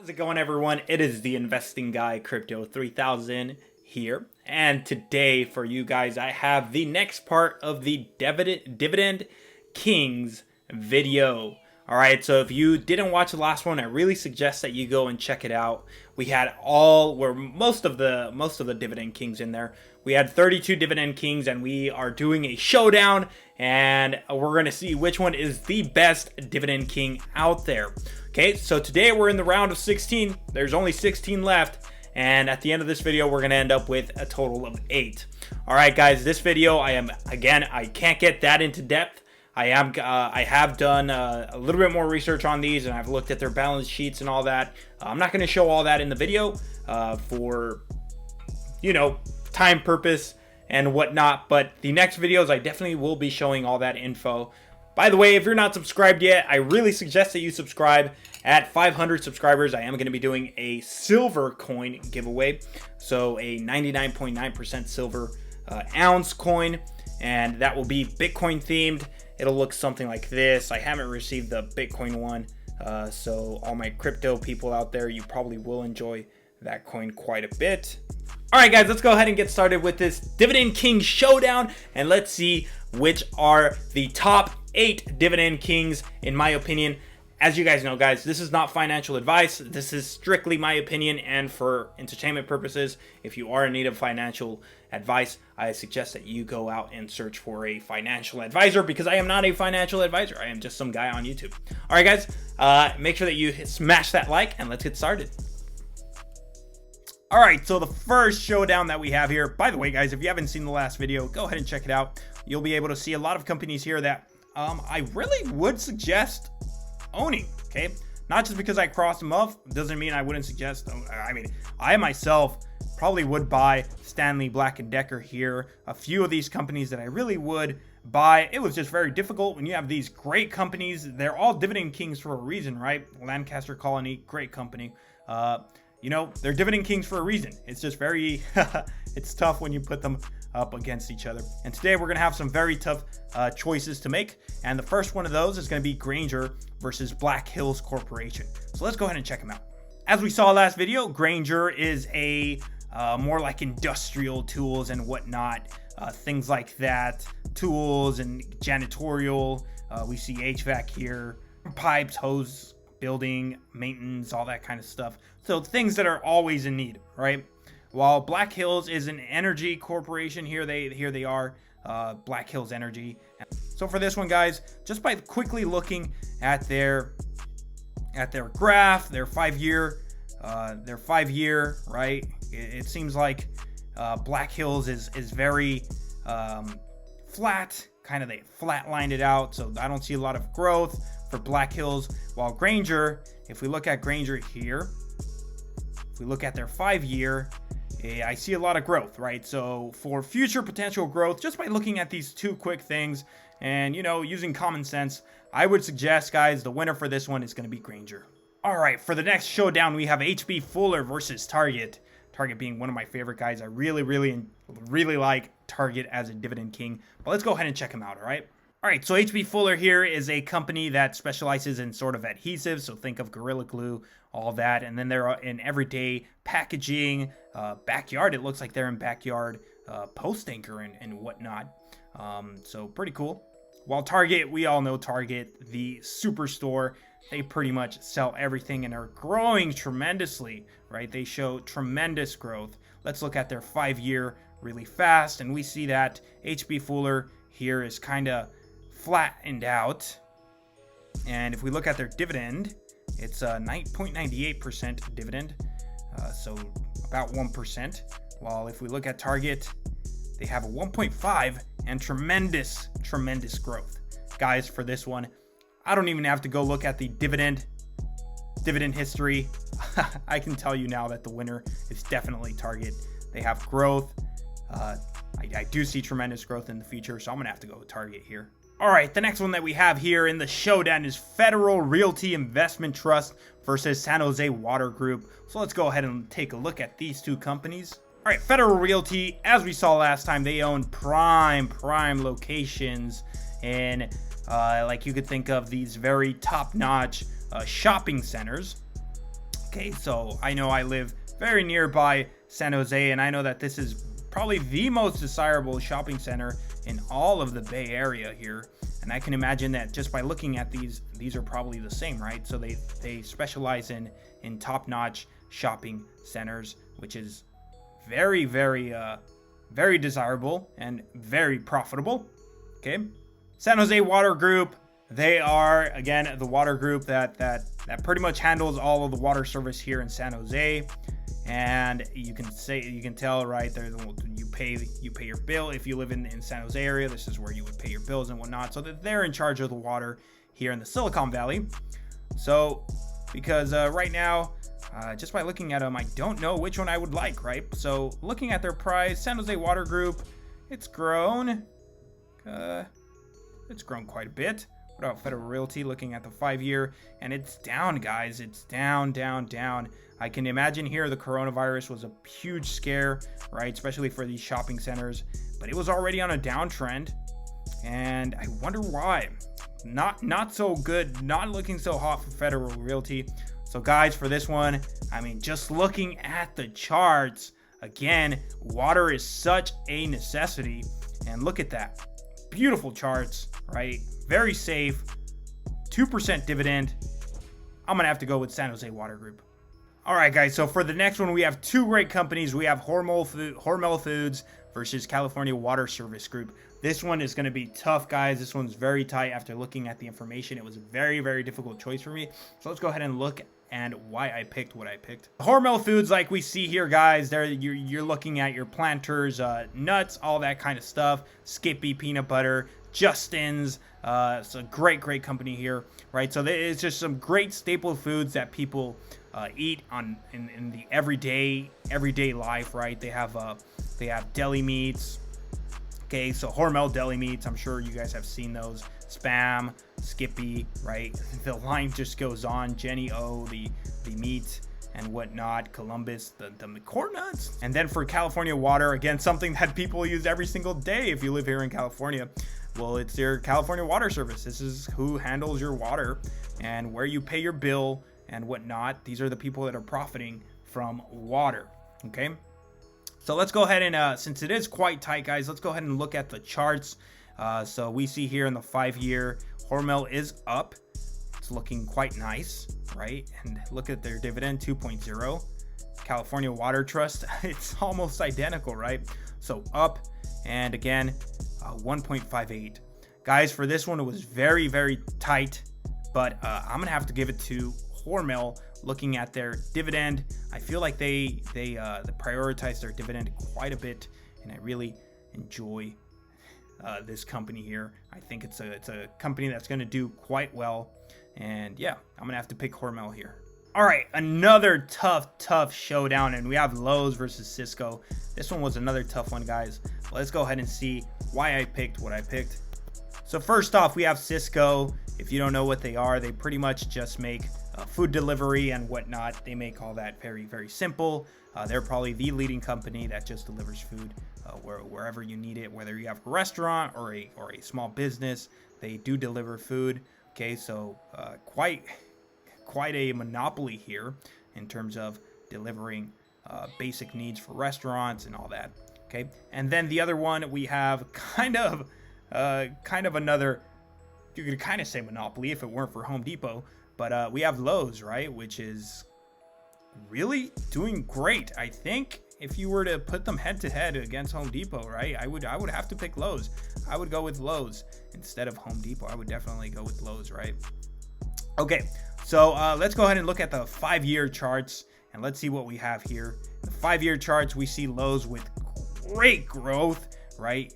How's it going, everyone? It is the Investing Guy Crypto 3000 here, and today for you guys I have the next part of the Dividend Kings video. Alright, so if you didn't watch the last one, I really suggest that you go and check it out. We had most of the Dividend Kings in there. We had 32 Dividend Kings, and we are doing a showdown, and we're going to see which one is the best Dividend King out there. Okay, so today we're in the round of 16. There's only 16 left, and at the end of this video, we're going to end up with a total of 8. Alright guys, this video, I can't get that into depth. I have done a little bit more research on these, and I've looked at their balance sheets and all that. I'm not going to show all that in the video for, time purpose and whatnot, but the next videos I definitely will be showing all that info. By the way, if you're not subscribed yet, I really suggest that you subscribe. At 500 subscribers, I am going to be doing a silver coin giveaway, so a 99.9% silver ounce coin, and that will be Bitcoin themed. It'll look something like this. I haven't received the Bitcoin one, so all my crypto people out there, you probably will enjoy that coin quite a bit. Alright guys, let's go ahead and get started with this Dividend King Showdown, and let's see which are the top 8 Dividend Kings in my opinion. As you guys know, guys, this is not financial advice. This is strictly my opinion and for entertainment purposes. If you are in need of financial advice, I suggest that you go out and search for a financial advisor, because I am not a financial advisor. I am just some guy on YouTube. All right, guys, make sure that you smash that like, and let's get started. All right, so the first showdown that we have here, by the way, guys, if you haven't seen the last video, go ahead and check it out. You'll be able to see a lot of companies here that I really would suggest owning, okay? Not just because I crossed them off doesn't mean I wouldn't suggest. I mean, I myself probably would buy Stanley Black & Decker here. A few of these companies that I really would buy. It was just very difficult when you have these great companies. They're all Dividend Kings for a reason, right? Lancaster Colony, great company. They're Dividend Kings for a reason. It's just very, it's tough when you put them up against each other. And today we're going to have some very tough choices to make. And the first one of those is going to be Grainger versus Black Hills Corporation. So let's go ahead and check them out. As we saw last video, Grainger is a more like industrial tools and whatnot, things like that, tools and janitorial. We see HVAC here, pipes, hose, building, maintenance, all that kind of stuff. So things that are always in need, right? While Black Hills is an energy corporation, here they are, Black Hills Energy. So for this one, guys, just by quickly looking at their graph, their 5-year, right? It seems like Black Hills is very flat, they flatlined it out. So I don't see a lot of growth for Black Hills. While Grainger, if we look at Grainger here, if we look at their 5-year, I see a lot of growth, right? So for future potential growth, just by looking at these two quick things and, using common sense, I would suggest, guys, the winner for this one is going to be Grainger. All right, for the next showdown, we have H.B. Fuller versus Target. Target being one of my favorite guys. I really like Target as a Dividend King. But let's go ahead and check him out, all right? All right, so H.B. Fuller here is a company that specializes in sort of adhesives. So think of Gorilla Glue, all that. And then they're in everyday packaging, backyard. It looks like they're in backyard post anchor and whatnot. So pretty cool. While Target, we all know Target, the superstore, they pretty much sell everything and are growing tremendously, right? They show tremendous growth. Let's look at their 5-year really fast. And we see that H.B. Fuller here is kind of flattened out. And if we look at their dividend, it's a 9.98% dividend, so about 1%. While if we look at Target, they have a 1.5 and tremendous growth. Guys, for this one, I don't even have to go look at the dividend history. I can tell you now that the winner is definitely Target. They have growth. I do see tremendous growth in the future, so I'm going to have to go with Target here. All right, the next one that we have here in the showdown is Federal Realty Investment Trust versus San Jose Water Group. So let's go ahead and take a look at these two companies. All right, Federal Realty, as we saw last time, they own prime locations, and like you could think of these very top-notch shopping centers. Okay, so I know I live very nearby San Jose, and I know that this is probably the most desirable shopping center in all of the Bay Area here. And I can imagine that just by looking at these are probably the same, right? So they specialize in top-notch shopping centers, which is very, very desirable and very profitable. Okay, San Jose Water Group. They are, again, the water group that pretty much handles all of the water service here in San Jose. And you can tell, right? You pay your bill if you live in San Jose area. This is where you would pay your bills and whatnot. So that they're in charge of the water here in the Silicon Valley. So because right now, just by looking at them, I don't know which one I would like, right? So looking at their price, San Jose Water Group, it's grown quite a bit. What about Federal Realty? Looking at the 5-year, and it's down, guys. It's down. I can imagine here the coronavirus was a huge scare, right? Especially for these shopping centers, but it was already on a downtrend, and I wonder why. Not so good, not looking so hot for Federal Realty. So guys, for this one, I mean, just looking at the charts, again, water is such a necessity, and look at that. Beautiful charts, right? Very safe, 2% dividend. I'm gonna have to go with San Jose Water Group. All right, guys, so for the next one, we have two great companies. We have Hormel Foods versus California Water Service Group. This one is going to be tough, guys. This one's very tight. After looking at the information, it was a very, very difficult choice for me. So let's go ahead and look and why I picked what I picked. Hormel Foods, like we see here, guys, there you're looking at your Planters, nuts, all that kind of stuff. Skippy peanut butter, Justin's. It's a great company here, right? So it's just some great staple foods that people eat in the everyday life, right? They have deli meats. Okay, so Hormel deli meats. I'm sure you guys have seen those. Spam, Skippy, right? The line just goes on. Jenny O, the meat and whatnot. Columbus, the corn nuts. And then for California Water, again, something that people use every single day if you live here in California. Well, it's your California Water Service. This is who handles your water and where you pay your bill and whatnot. These are the people that are profiting from water. Okay, so let's go ahead and since it is quite tight, guys, let's go ahead and look at the charts. So we see here in the 5-year, Hormel is up. It's looking quite nice, right? And look at their dividend, 2.0. California Water Trust, it's almost identical, right? So up, and again, 1.58. Guys, for this one, it was very, very tight, but I'm gonna have to give it to Hormel. Looking at their dividend, I feel like they prioritize their dividend quite a bit, and I really enjoy this company here. I think it's a company that's going to do quite well, and yeah, I'm gonna have to pick Hormel here. All right, another tough showdown, and we have Lowe's versus Cisco. This one was another tough one, guys. Let's go ahead and see why I picked what I picked. So first off, we have Cisco. If you don't know what they are, they pretty much just make food delivery and whatnot. They make all that very, very simple. They're probably the leading company that just delivers food wherever you need it, whether you have a restaurant or a small business. They do deliver food. Okay, so quite a monopoly here in terms of delivering basic needs for restaurants and all that. Okay, and then the other one, we have kind of another, you could kind of say monopoly if it weren't for Home Depot, but we have Lowe's, right, which is really doing great. I think if you were to put them head to head against Home Depot, right, I would have to pick Lowe's. I would go with Lowe's instead of Home Depot. I would definitely go with Lowe's, right? Okay, so let's go ahead and look at the 5-year charts, and let's see what we have here. The 5-year charts, we see Lowe's with great growth, right?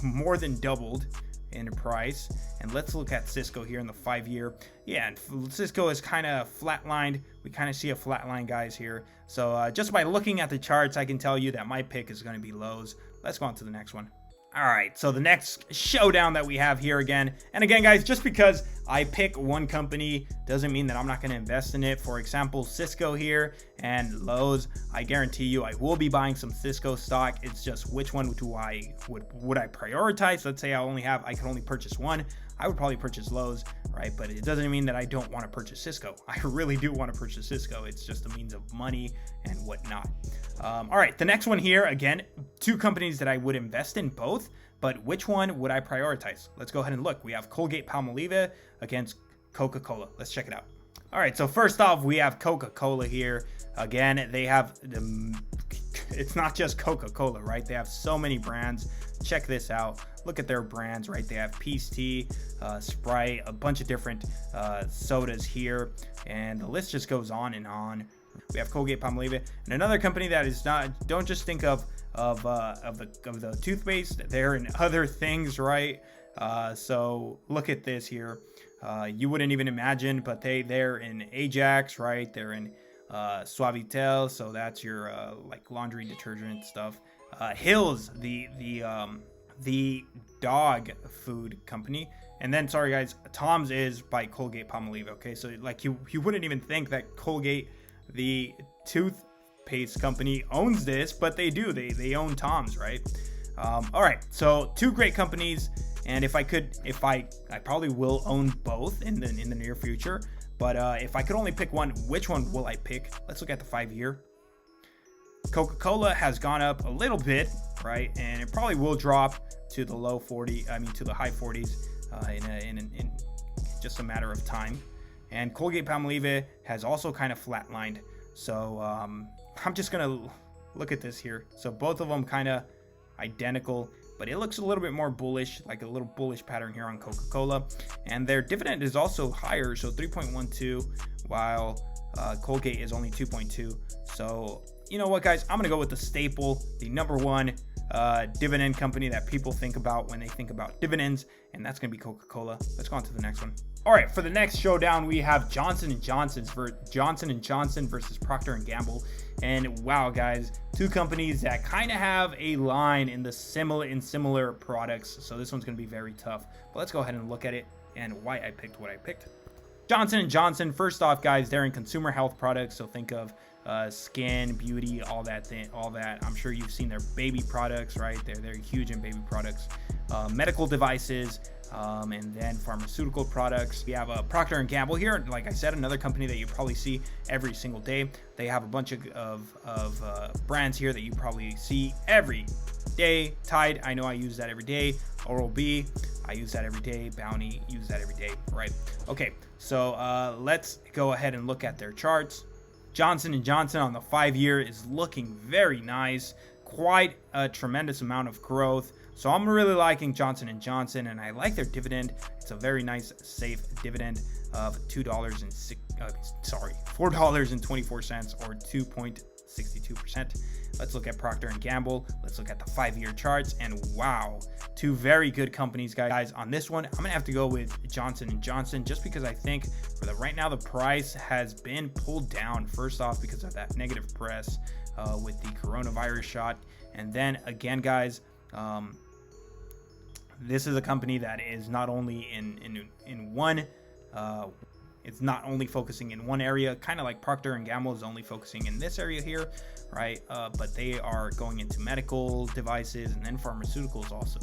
More than doubled in price. And let's look at Cisco here in the 5-year. Yeah, and Cisco is kind of flatlined. We kind of see a flatline, guys, here. So just by looking at the charts, I can tell you that my pick is going to be Lowe's. Let's go on to the next one. All right, so the next showdown that we have here again. And again, guys, just because I pick one company doesn't mean that I'm not going to invest in it. For example, Cisco here and Lowe's, I guarantee you I will be buying some Cisco stock. It's just which one would I prioritize? Let's say I could only purchase one. I would probably purchase Lowe's, right? But it doesn't mean that I don't want to purchase Cisco. I really do want to purchase Cisco. It's just a means of money and whatnot. All right, the next one here, again, two companies that I would invest in both, but which one would I prioritize? Let's go ahead and look. We have Colgate-Palmolive against Coca-Cola. Let's check it out. All right, so first off, we have Coca-Cola here. Again, they have it's not just Coca-Cola, right? They have so many brands. Check this out. Look at their brands, right? They have Peace Tea, Sprite, a bunch of different sodas here, and the list just goes on and on. We have Colgate-Palmolive, and another company that is not. Don't just think of the toothpaste. They're in other things, right? So look at this here. You wouldn't even imagine, but they're in Ajax, right? They're in Suavitel, so that's your like laundry detergent stuff. Hills, the dog food company, and then sorry guys, Tom's is by Colgate-Palmolive. Okay, so like you wouldn't even think that Colgate, the toothpaste company, owns this, but they do. They own Tom's, right? All right, so two great companies, and if I probably will own both in the near future. But if I could only pick one, which one will I pick? Let's look at the 5-year. Coca-Cola has gone up a little bit, right? And it probably will drop to the to the high 40s in just a matter of time. And Colgate-Palmolive has also kind of flatlined. So I'm just gonna look at this here. So both of them kind of identical, but it looks a little bit more bullish, like a little bullish pattern here on Coca-Cola. And their dividend is also higher, so 3.12, while Colgate is only 2.2. So you know what, guys, I'm gonna go with the staple, the number one dividend company that people think about when they think about dividends, and that's gonna be Coca-Cola. Let's go on to the next one. All right, for the next showdown, we have Johnson & Johnson versus Procter & Gamble. And wow, guys, two companies that kind of have a line in similar products. So this one's going to be very tough. But let's go ahead and look at it and why I picked what I picked. Johnson & Johnson, first off, guys, they're in consumer health products. So think of skin, beauty, all that. I'm sure you've seen their baby products, right? They're huge in baby products. Medical devices, and then pharmaceutical products. We have Procter & Gamble here. Like I said, another company that you probably see every single day. They have a bunch of brands here that you probably see every day. Tide, I know I use that every day. Oral-B, I use that every day. Bounty, use that every day, right? Okay, so let's go ahead and look at their charts. Johnson & Johnson on the 5-year is looking very nice. Quite a tremendous amount of growth. So I'm really liking Johnson & Johnson, and I like their dividend. It's a very nice, safe dividend of $4.24 or 2.62%. Let's look at Procter & Gamble. Let's look at the 5-year charts, and wow, two very good companies, guys. On this one, I'm gonna have to go with Johnson & Johnson just because I think right now the price has been pulled down. First off, because of that negative press with the coronavirus shot, and then again, guys. This is a company that is not only in one, it's not only focusing in one area, kind of like Procter & Gamble is only focusing in this area here, right? But they are going into medical devices and then pharmaceuticals also,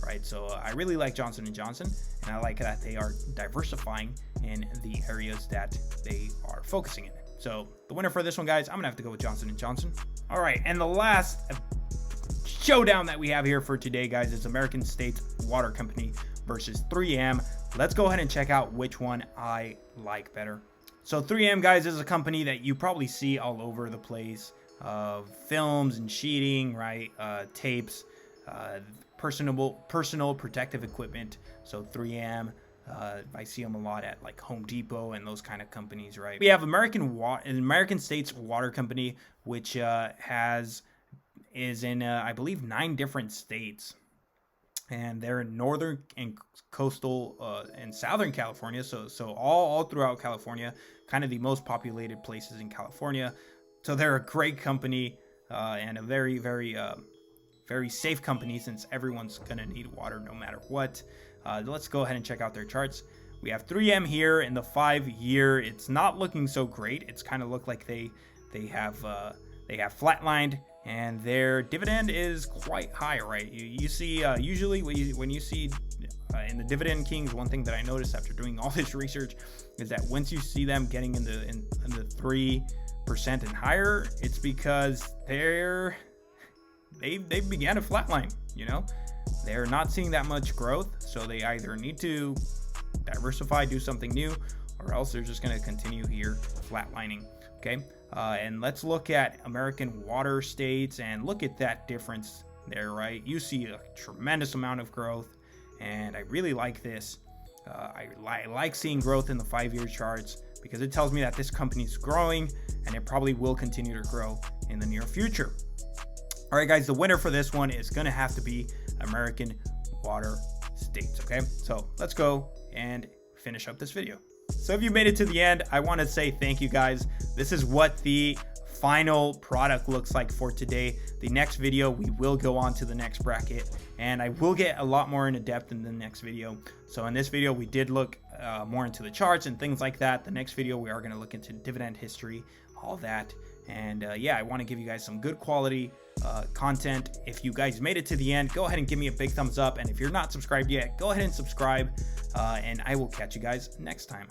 right? So I really like Johnson & Johnson, and I like that they are diversifying in the areas that they are focusing in. So the winner for this one, guys, I'm gonna have to go with Johnson & Johnson. All right, and the last showdown that we have here for today, guys, is American States Water Company versus 3M. Let's go ahead and check out which one I like better. So 3M, guys, is a company that you probably see all over the place. Films and sheeting, right? Tapes, personal protective equipment. So 3M, I see them a lot at like Home Depot and those kind of companies, right? We have American States Water Company, which is in I believe 9 different states, and they're in northern and coastal and southern California, so all throughout California, kind of the most populated places in California. So they're a great company and a very safe company, since everyone's gonna need water no matter what. Let's go ahead and check out their charts. We have 3M here in the 5-year. It's not looking so great. It's kind of look like they have flatlined, and their dividend is quite high, right? You see usually when you see in the Dividend Kings, one thing that I noticed after doing all this research is that once you see them getting in the 3% and higher, it's because they began to flatline. They're not seeing that much growth, so they either need to diversify, do something new, or else they're just going to continue here flatlining. Okay, and let's look at American water states and look at that difference there, right? You see a tremendous amount of growth, and I really like this. I like seeing growth in the 5-year charts because it tells me that this company is growing, and it probably will continue to grow in the near future. All right, guys, the winner for this one is going to have to be American water states. Okay, so let's go and finish up this video. So if you made it to the end, I want to say thank you, guys. This is what the final product looks like for today. The next video, we will go on to the next bracket, and I will get a lot more into depth in the next video. So in this video, we did look more into the charts and things like that. The next video, we are going to look into dividend history, all that. And yeah, I want to give you guys some good quality content. If you guys made it to the end, go ahead and give me a big thumbs up. And if you're not subscribed yet, go ahead and subscribe. And I will catch you guys next time.